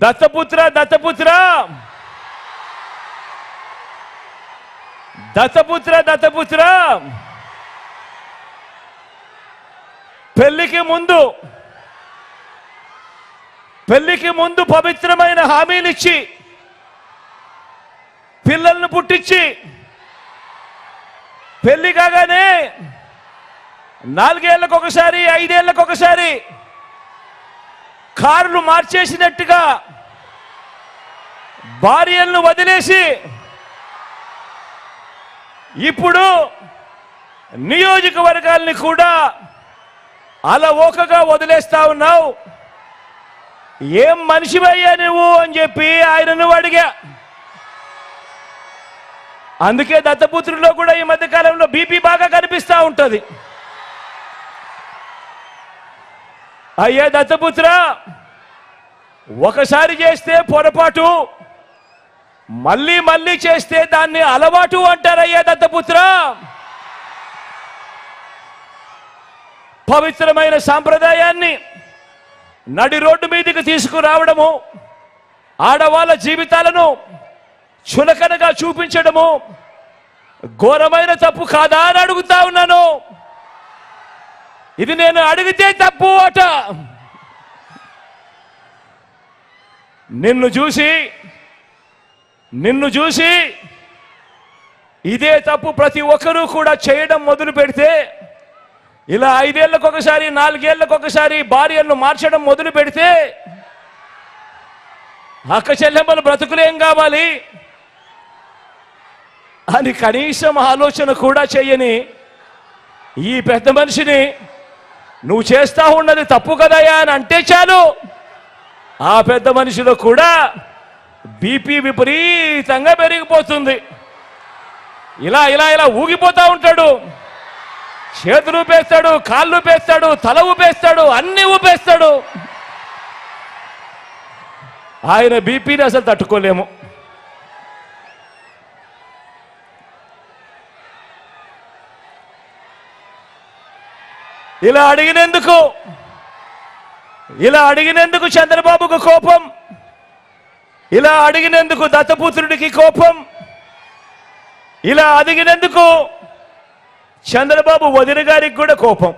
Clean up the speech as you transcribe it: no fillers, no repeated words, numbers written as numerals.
దత్తపుత్ర దత్తపుత్ర దత్తపుత్ర దత్తపుత్ర పెళ్లికి ముందు పవిత్రమైన హామీలిచ్చి పిల్లలను పుట్టించి పెళ్లి కాగానే 4 ఏళ్లకు ఒకసారి 5 ఏళ్లకు ఒకసారి కార్లు మార్చేసినట్టుగా భార్యలను వదిలేసి ఇప్పుడు నియోజకవర్గాల్ని కూడా అలవోకగా వదిలేస్తా ఉన్నావు. ఏం మనిషివయ్యా నువ్వు అని చెప్పి ఆయనను అడిగా. అందుకే దత్తపుత్రుల్లో కూడా ఈ మధ్య కాలంలో బీపీ బాగా కనిపిస్తూ ఉంటుంది. అయ్యా దత్తపుత్ర, ఒకసారి చేస్తే పొరపాటు, మళ్ళీ మళ్ళీ చేస్తే దాన్ని అలవాటు అంటారయ్యా దత్తపుత్ర. పవిత్రమైన సాంప్రదాయాన్ని నడి రోడ్డు మీదకి తీసుకురావడము, ఆడవాళ్ళ జీవితాలను చులకనగా చూపించడము ఘోరమైన తప్పు కాదా అని అడుగుతా ఉన్నాను. ఇది నేను అడిగితే తప్పు అట. నిన్ను చూసి ఇదే తప్పు ప్రతి ఒక్కరూ కూడా చేయడం మొదలు పెడితే, ఇలా 5 ఏళ్లకు ఒకసారి 4 ఏళ్లకు ఒకసారి భార్యలను మార్చడం మొదలు పెడితే అక్క చెల్లెమ్మల బ్రతుకులేం కావాలి అని కనీసం ఆలోచన కూడా చేయని ఈ పెద్ద మనిషిని నువ్వు చేస్తా ఉన్నది తప్పు కదయ్యా అని అంటే చాలు, ఆ పెద్ద మనిషిలో కూడా బీపీ విపరీతంగా పెరిగిపోతుంది. ఇలా ఇలా ఇలా ఊగిపోతా ఉంటాడు. చేతులు ఊపేస్తాడు, కాళ్ళు ఊపేస్తాడు, తల ఊపేస్తాడు, అన్ని ఊపేస్తాడు. ఆయన బీపీని అసలు తట్టుకోలేము. ఇలా అడిగినందుకు చంద్రబాబుకు కోపం, ఇలా అడిగినందుకు దత్తపుత్రుడికి కోపం, ఇలా అడిగినందుకు చంద్రబాబు వదిన గారికి కూడా కోపం.